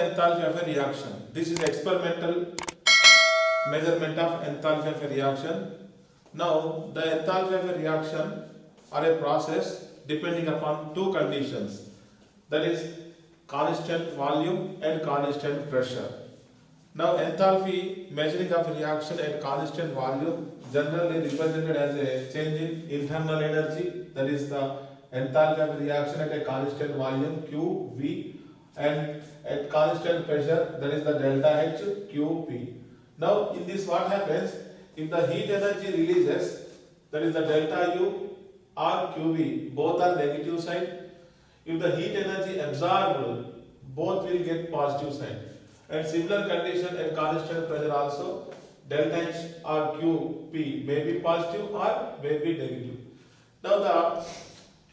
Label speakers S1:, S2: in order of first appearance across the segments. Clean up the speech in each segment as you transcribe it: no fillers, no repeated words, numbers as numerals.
S1: enthalpy of a reaction. This is experimental measurement of enthalpy of a reaction. Now, the enthalpy of a reaction or a process depending upon two conditions, that is constant volume and constant pressure. Now, enthalpy measuring of a reaction at constant volume generally represented as a change in internal energy, that is the enthalpy of a reaction at a constant volume Q V, and at constant pressure, that is the delta H Q P. Now, in this what happens, if the heat energy releases, that is the delta U or QV, both are negative sign. If the heat energy absorbed, both will get positive sign. And similar condition at constant pressure also, delta H or QP may be positive or may be negative. Now the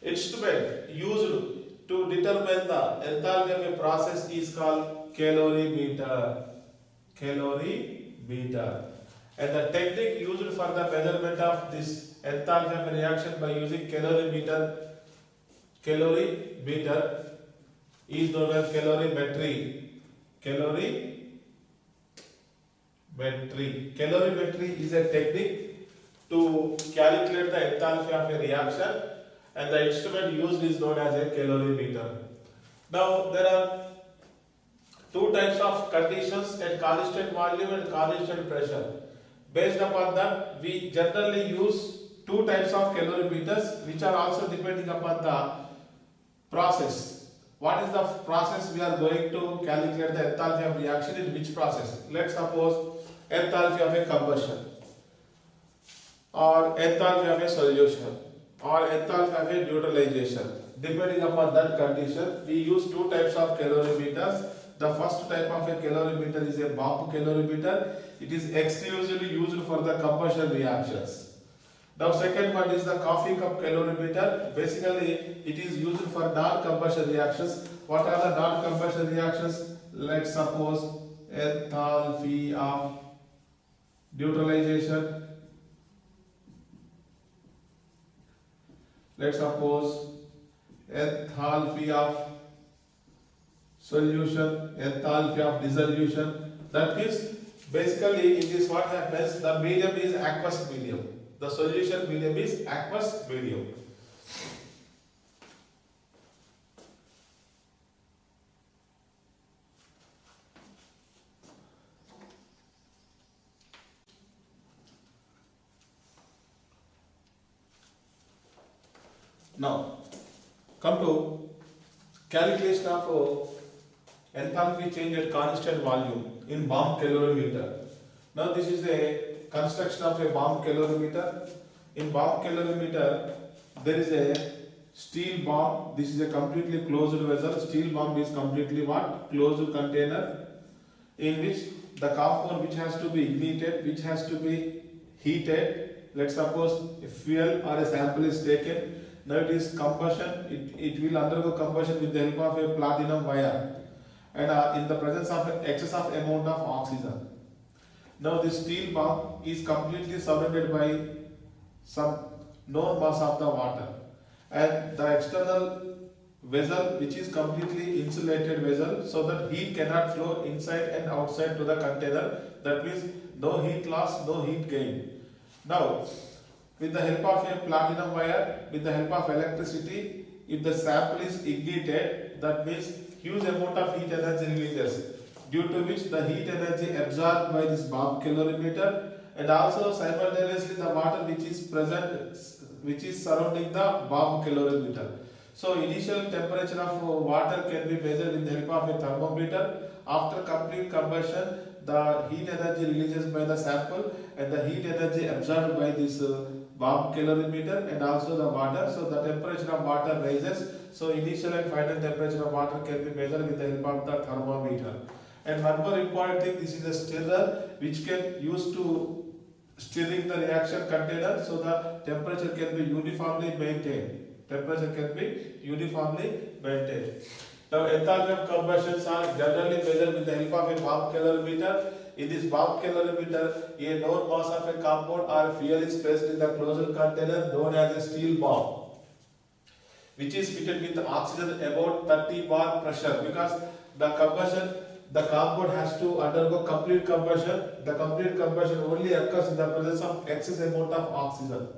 S1: instrument used to determine the enthalpy of a process is called calorimeter. Calorimeter. And the technique used for the measurement of this enthalpy of a reaction by using calorimeter is known as calorimetry. Calorimetry is a technique to calculate the enthalpy of a reaction, and the instrument used is known as a calorimeter. Now there are two types of conditions at constant volume and constant pressure. Based upon that, we generally use two types of calorimeters which are also depending upon the process. What is the process we are going to calculate the enthalpy of reaction in which process? Let's suppose enthalpy of a combustion, or enthalpy of a solution, or enthalpy of a neutralization. Depending upon that condition, we use two types of calorimeters. The first type of a calorimeter is a Bob calorimeter. It is exclusively used for the combustion reactions. Now second one is the coffee cup calorimeter. Basically it is used for non-combustion reactions. What are the non-combustion reactions? Let's suppose enthalpy of neutralization. Let's suppose enthalpy of solution, enthalpy of dissolution. That means basically it is what happens, the medium is aqueous medium. The solution medium is aqueous medium. Now, come to calculation of enthalpy change at constant volume in Baum calorimeter. Now, this is a construction of a Baum calorimeter. In Baum calorimeter, there is a steel bomb. This is a completely closed vessel. Steel bomb is completely what? Closed container in which the compound which has to be ignited, which has to be heated. Let's suppose a fuel or a sample is taken. Now it is combustion. It will undergo combustion with the help of a platinum wire, and in the presence of an excessive amount of oxygen. Now this steel bomb is completely surrounded by some known mass of the water, and the external vessel which is completely insulated vessel, so that heat cannot flow inside and outside to the container. That means no heat loss, no heat gain. Now with the help of a platinum wire, with the help of electricity, if the sample is ignited, that means huge amount of heat energy releases, due to which the heat energy absorbed by this Baum calorimeter, and also simultaneously the water which is present, which is surrounding the Baum calorimeter. So initial temperature of water can be measured with the help of a thermometer. After complete combustion, the heat energy releases by the sample and the heat energy absorbed by this Baum calorimeter and also the water. So the temperature of water rises. So initial and final temperature of water can be measured with the help of the thermometer. And one more important thing, this is a stirrer which can use to stirring the reaction container, so the temperature can be uniformly maintained. Temperature can be uniformly maintained. Now enthalpy of combustions are generally measured with the help of a Baum calorimeter. In this Baum calorimeter, a known mass of a compound or fuel is placed in the closed container known as a steel bomb, which is fitted with oxygen about 30 bar pressure, because the combustion the compound has to undergo complete combustion. The complete combustion only occurs in the presence of excess amount of oxygen.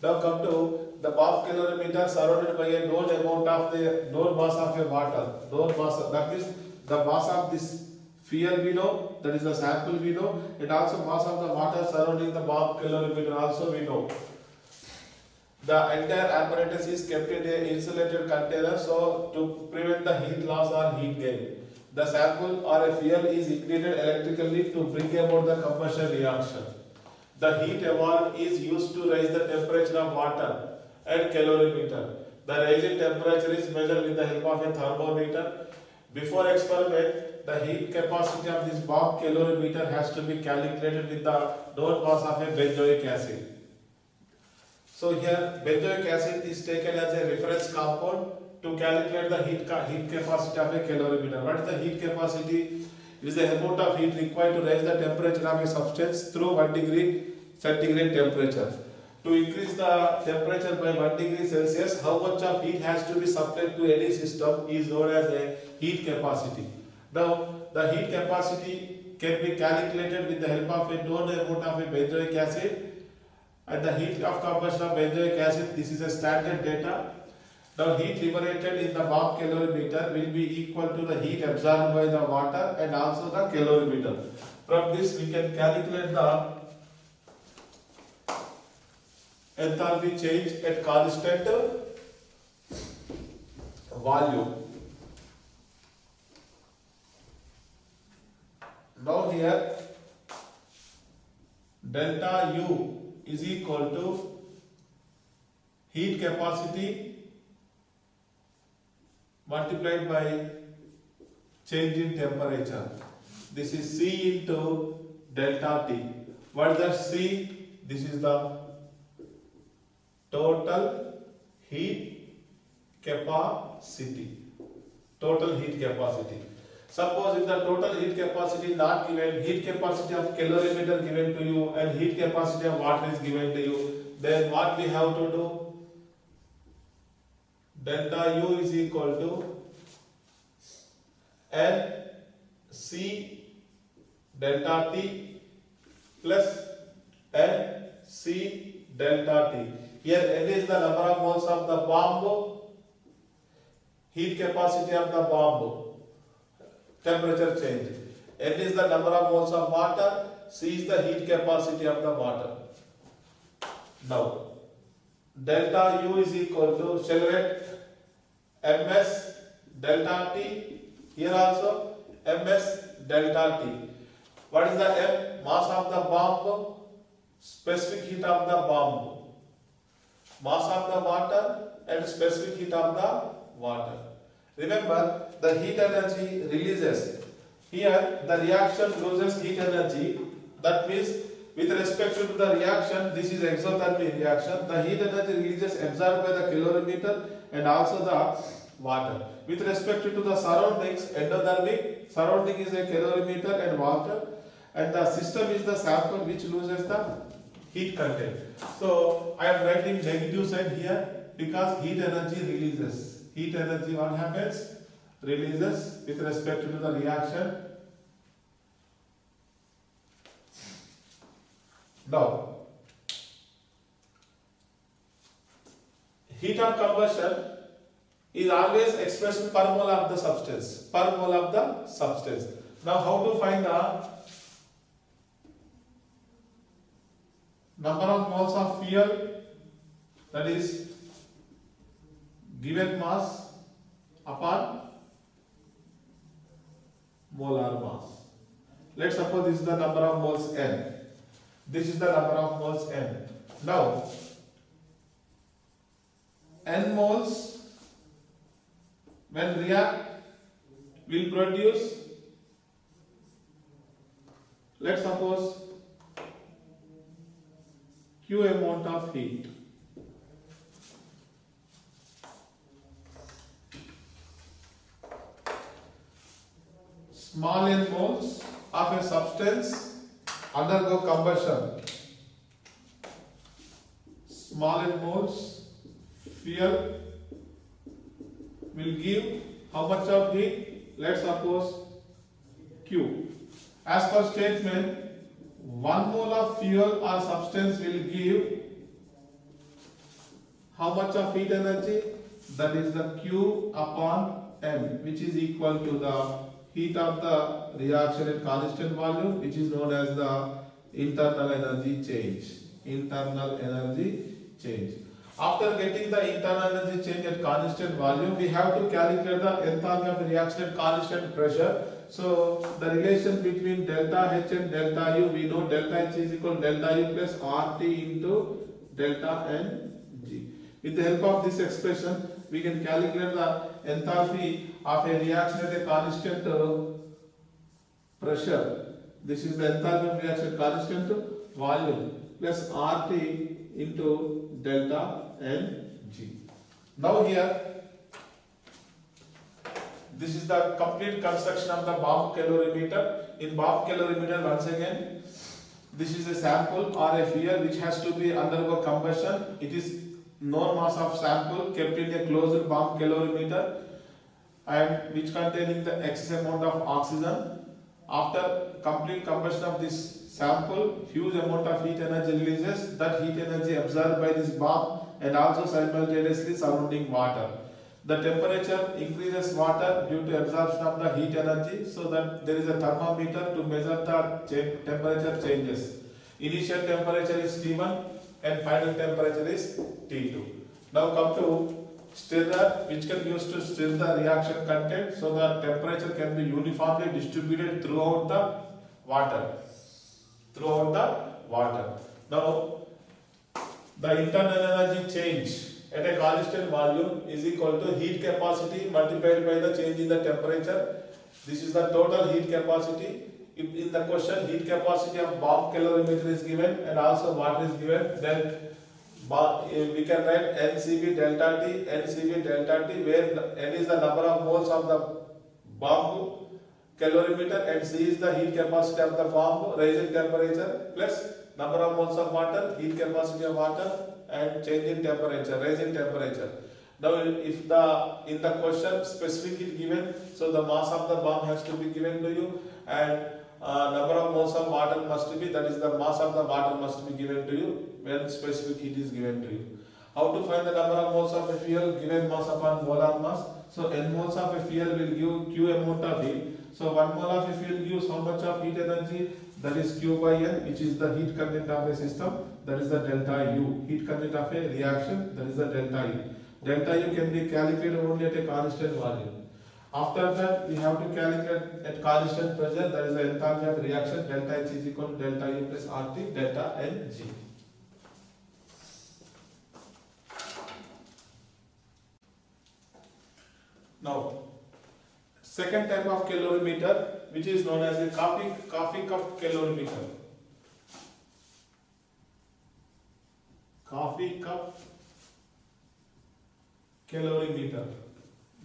S1: Now come to the bomb calorimeter surrounded by a known amount of the known mass of a water. Known mass, that means the mass of this fuel we know, that is the sample we know, and also mass of the water surrounding the bomb calorimeter also we know. The entire apparatus is kept in an insulated container so to prevent the heat loss or heat gain. The sample or a fuel is ignited electrically to bring about the combustion reaction. The heat evolved is used to raise the temperature of water at calorimeter. The rising temperature is measured with the help of a thermometer. Before experiment, the heat capacity of this bomb calorimeter has to be calculated with the known mass of a benzoic acid. So here benzoic acid is taken as a reference compound to calculate the heat capacity of a calorimeter. What is the heat capacity? It is the amount of heat required to raise the temperature of a substance through 1 degree centigrade temperature. To increase the temperature by 1 degree Celsius, how much of heat has to be supplied to any system is known as a heat capacity. Now, the heat capacity can be calculated with the help of a known amount of a benzoic acid and the heat of combustion of benzoic acid. This is a standard data. Now, heat liberated in the bomb calorimeter will be equal to the heat absorbed by the water and also the calorimeter. From this, we can calculate the enthalpy change at constant volume. Now here delta U is equal to heat capacity multiplied by change in temperature. This is C into delta T. What is the C? This is the total heat capacity. Total heat capacity. Suppose if the total heat capacity is not given, heat capacity of calorimeter given to you and heat capacity of water is given to you, then what we have to do? Delta U is equal to N C delta T plus N C delta T. Here N is the number of moles of the bomb, heat capacity of the bomb, temperature change. N is the number of moles of water, C is the heat capacity of the water. Now, delta U is equal to, shall write Ms delta T, here also Ms delta T. What is the M? Mass of the bomb, specific heat of the bomb. Mass of the water and specific heat of the water. Remember, the heat energy releases. Here, the reaction loses heat energy. That means, with respect to the reaction, this is exothermic reaction. The heat energy releases absorbed by the calorimeter and also the water. With respect to the surroundings, endothermic, surrounding is a calorimeter and water, and the system is the sample which loses the heat content. So I am writing negative sign here because heat energy releases. Heat energy, what happens? Releases with respect to the reaction. Now, heat of combustion is always expressed per mole of the substance. Per mole of the substance. Now, how to find the number of moles of fuel, that is given mass upon molar mass. Let's suppose this is the number of moles N. This is the number of moles N. Now, N moles when react will produce, let's suppose, Q amount of heat. Small n moles of a substance undergo combustion. Small n moles fuel will give how much of heat? Let's suppose Q. As per statement, 1 mole of fuel or substance will give how much of heat energy? That is the Q upon M, which is equal to the heat of the reaction at constant volume, which is known as the internal energy change. Internal energy change. After getting the internal energy change at constant volume, we have to calculate the enthalpy of the reaction at constant pressure. So the relation between delta H and delta U, we know delta H is equal to delta U plus RT into delta Ng. With the help of this expression, we can calculate the enthalpy of a reaction at a constant pressure. This is the enthalpy of reaction at constant volume plus RT into delta Ng. Now here, this is the complete construction of the bomb calorimeter. In bomb calorimeter, once again, this is a sample or a fuel which has to be undergo combustion. It is known mass of sample kept in a closed bomb calorimeter and which containing the excess amount of oxygen. After complete combustion of this sample, huge amount of heat energy releases. That heat energy absorbed by this bomb and also simultaneously surrounding water. The temperature increases water due to absorption of the heat energy, so that there is a thermometer to measure the temperature changes. Initial temperature is T1 and final temperature is T2. Now come to stirrer, which can be used to stir the reaction content, so the temperature can be uniformly distributed throughout the water. Now the internal energy change at a constant volume is equal to heat capacity multiplied by the change in the temperature. This is the total heat capacity. If in the question heat capacity of bomb calorimeter is given and also water is given, then we can write NCV delta T, where N is the number of moles of the bomb calorimeter and C is the heat capacity of the bomb rising temperature plus number of moles of water, heat capacity of water, and change in temperature, rising temperature. Now, if in the question specific is given, so the mass of the bomb has to be given to you, and number of moles of water must be, that is the mass of the water must be given to you when specific heat is given to you. How to find the number of moles of a fuel given mass upon molar mass? So n moles of a fuel will give Q amount of heat. So 1 mole of a fuel gives how much of heat energy? That is Q by N, which is the heat content of a system. That is the delta U. Heat content of a reaction, that is the delta U. Delta U can be calculated only at a constant volume. After that, we have to calculate at constant pressure, that is the enthalpy of reaction, delta H is equal to delta U plus RT, delta Ng. Now, second type of calorimeter, which is known as a coffee cup calorimeter. Coffee cup calorimeter.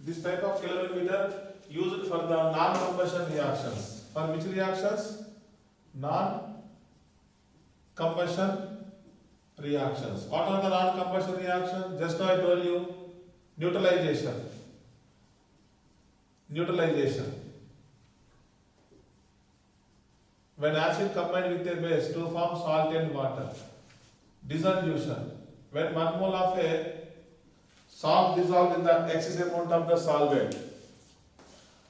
S1: This type of calorimeter used for the non-combustion reactions. For which reactions? Non-combustion reactions. What are the non-combustion reactions? Just now I told you, neutralization. When acid combined with a base to form salt and water. Dissolution. When 1 mole of a salt dissolved in the excess amount of the solvent.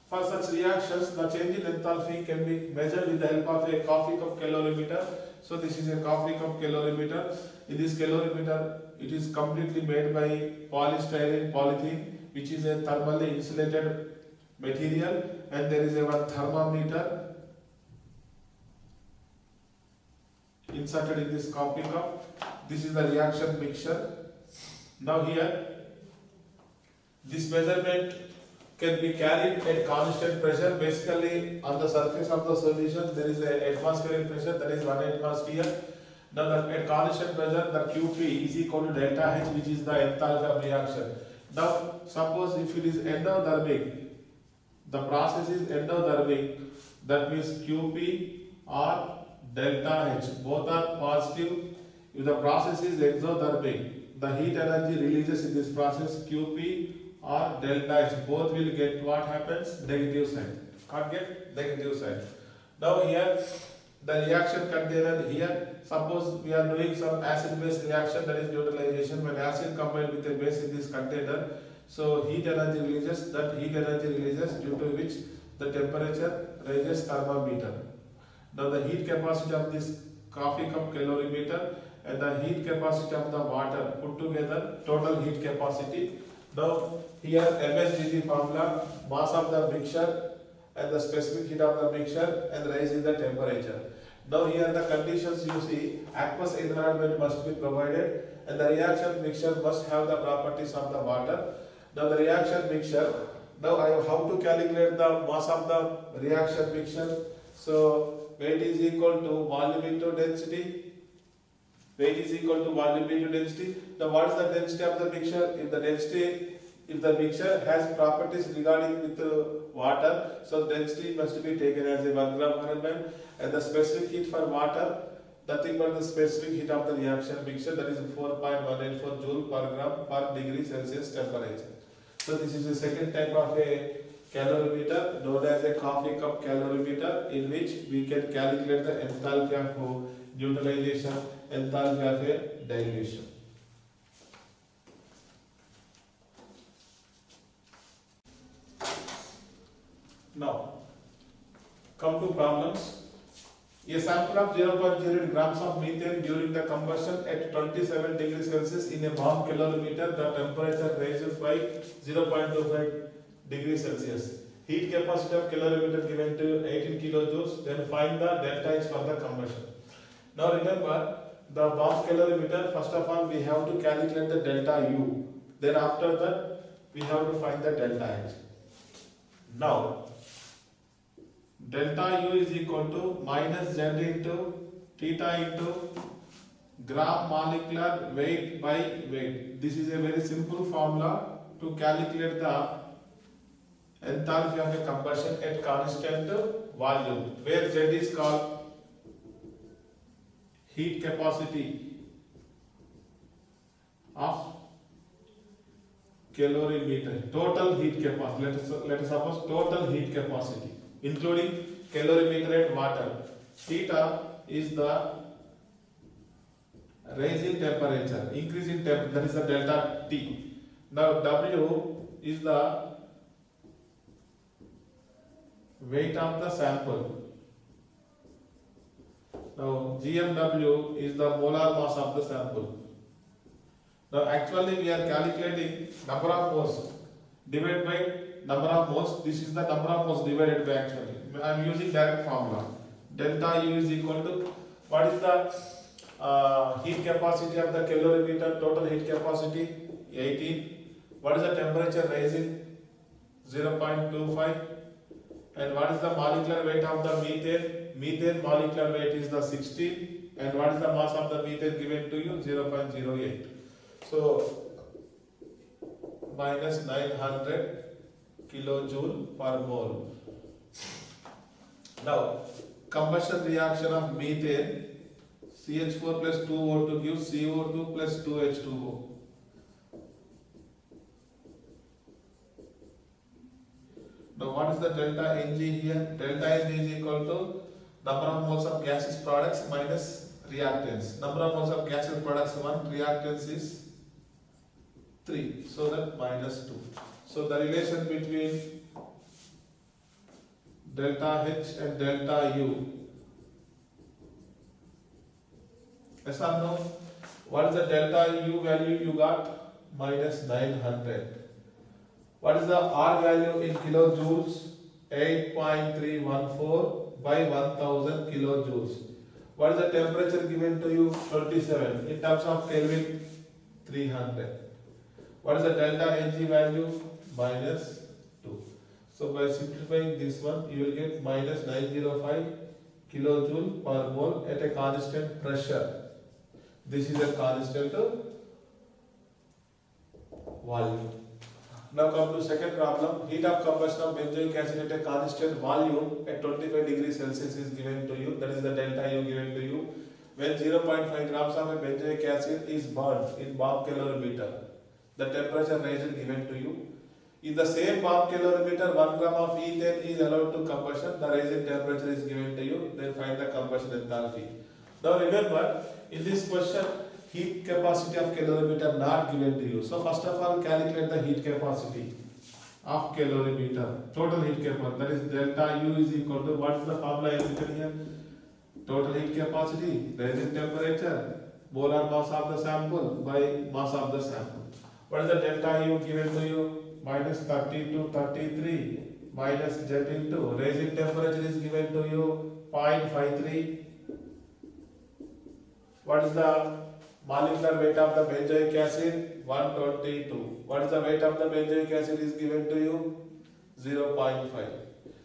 S1: For such reactions, the change in enthalpy can be measured with the help of a coffee cup calorimeter. So this is a coffee cup calorimeter. In this calorimeter, it is completely made by polystyrene polythene, which is a thermally insulated material, and there is a one thermometer inserted in this coffee cup. This is the reaction mixture. Now here, this measurement can be carried at constant pressure. Basically, on the surface of the solution, there is an atmospheric pressure, that is 1 atmosphere. Now, at constant pressure, the QP is equal to delta H, which is the enthalpy of reaction. Now, suppose if it is endothermic, the process is endothermic, that means QP or delta H, both are positive. If the process is exothermic, the heat energy releases in this process QP or delta H, both will get what happens? Negative sign. Can't get negative side. Now here the reaction container here, suppose we are doing some acid base reaction, that is neutralization. When acid combined with a base in this container, so heat energy releases, that heat energy releases due to which the temperature raises thermometer. Now the heat capacity of this coffee cup calorimeter and the heat capacity of the water put together, total heat capacity. Now here MSGT formula, mass of the mixture and the specific heat of the mixture and rise in the temperature. Now here the conditions you see, aqueous environment must be provided and the reaction mixture must have the properties of the water. Now the reaction mixture, now I have how to calculate the mass of the reaction mixture. So weight is equal to volume into density. Weight is equal to volume into density. Now what is the density of the mixture? If the mixture has properties regarding with water, so density must be taken as a 1 gram per ml, and the specific heat for water, nothing but the specific heat of the reaction mixture, that is 4.184 joule per gram per degree Celsius temperature. So this is the second type of a calorimeter known as a coffee cup calorimeter, in which we can calculate the enthalpy of neutralization, enthalpy of a dilution. Now, come to problems. A sample of 0.08 grams of methane during the combustion at 27 degrees Celsius in a bomb calorimeter, the temperature rises by 0.25 degrees Celsius. Heat capacity of calorimeter given to 18 kilojoules, then find the delta H for the combustion. Now remember, the bomb calorimeter, first of all we have to calculate the delta U. Then after that, we have to find the delta H. Now, delta U is equal to minus Z into theta into gram molecular weight by weight. This is a very simple formula to calculate the enthalpy of a combustion at constant volume, where Z is called heat capacity of calorimeter, total heat capacity. Let us suppose total heat capacity, including calorimeter and water. Theta is the rise in temperature, increase in temperature, that is the delta T. Now W is the weight of the sample. Now GMW is the molar mass of the sample. Now actually we are calculating number of moles divided by number of moles. This is the number of moles divided by actually. I am using direct formula. Delta U is equal to, what is the heat capacity of the calorimeter, total heat capacity 18. What is the temperature rising? 0.25. And what is the molecular weight of the methane? Methane molecular weight is the 16. And what is the mass of the methane given to you? 0.08. So minus 900 kilojoule per mole. Now, combustion reaction of methane, CH4 plus 2O2 gives CO2 plus 2H2O. Now, what is the delta Ng here? Delta Ng is equal to number of moles of gaseous products minus reactants. Number of moles of gaseous products 1, reactants is 3, so that minus 2. So the relation between delta H and delta U. Yes or no? What is the delta U value you got? Minus 900. What is the R value in kilojoules? 8.314 by 1000 kilojoules. What is the temperature given to you? 27. In terms of Kelvin, 300. What is the delta Ng value? Minus 2. So by simplifying this one, you will get minus 905 kilojoule per mole at a constant pressure. This is a constant volume. Now come to second problem. Heat of combustion of benzoic acid at a constant volume at 25 degrees Celsius is given to you. That is the delta U given to you. When 0.5 grams of a benzoic acid is burned in bomb calorimeter, the temperature rise is given to you. In the same bomb calorimeter, 1 gram of ethane is allowed to combustion. The rising temperature is given to you. Then find the combustion enthalpy. Now remember, in this question, heat capacity of calorimeter not given to you. So first of all, calculate the heat capacity of calorimeter. Total heat capacity. That is delta U is equal to, what is the formula is written here? Total heat capacity, rising temperature, molar mass of the sample by mass of the sample. What is the delta U given to you? Minus 30 to 33 minus Z into rising temperature is given to you 0.53. What is the molecular weight of the benzoic acid? 122. What is the weight of the benzoic acid is given to you? 0.5.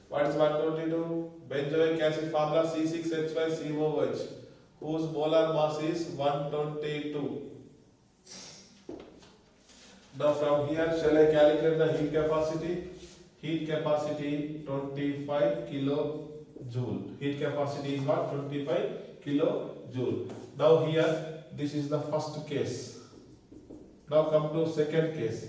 S1: What is 122? Benzoic acid formula C6H5COOH, whose molar mass is 122. Now from here, shall I calculate the heat capacity? Heat capacity 25 kilojoule. Heat capacity is what? 25 kilojoule. Now here, this is the first case. Now come to second case.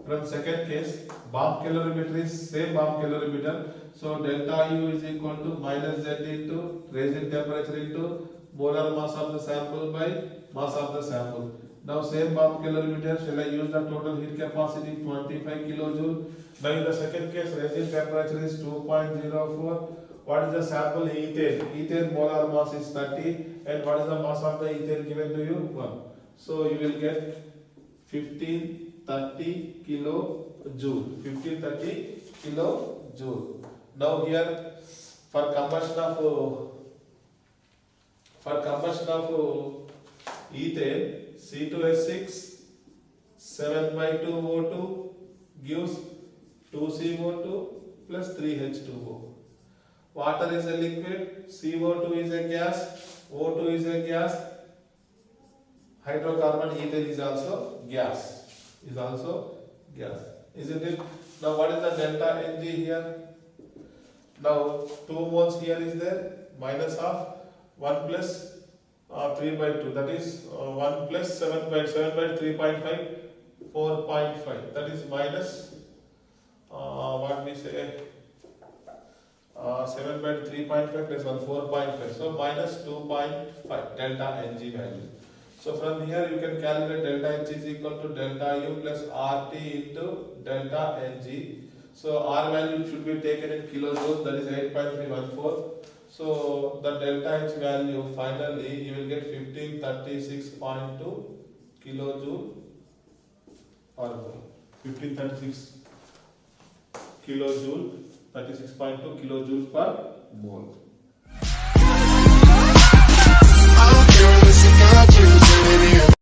S1: From second case, bomb calorimeter is same bomb calorimeter. So delta U is equal to minus Z into rising temperature into molar mass of the sample by mass of the sample. Now same bomb calorimeter, shall I use the total heat capacity 25 kilojoule? Now in the second case, rising temperature is 2.04. What is the sample ethane? Ethane molar mass is 30, and what is the mass of the ethane given to you? 1. So you will get 1530 kilojoule. 1530 kilojoule. Now here, for combustion of ethane, C2H6 7/2O2 gives 2CO2 plus 3H2O. Water is a liquid, CO2 is a gas, O2 is a gas, hydrocarbon ethane is also gas. Isn't it? Now what is the delta Ng here? Now 2 moles here is there, minus of 1 plus 3/2, that is 1 plus 7 by 3.5, 4.5, that is minus what we say 7 by 3.5 plus 1, 4.5, so minus 2.5 delta Ng value. So from here you can calculate delta H is equal to delta U plus RT into delta Ng. So R value should be taken in kilojoules, that is 8.314. So the delta H value finally you will get 1536.2 kilojoule per mole. 1536 kilojoule, 36.2 kilojoule per mole.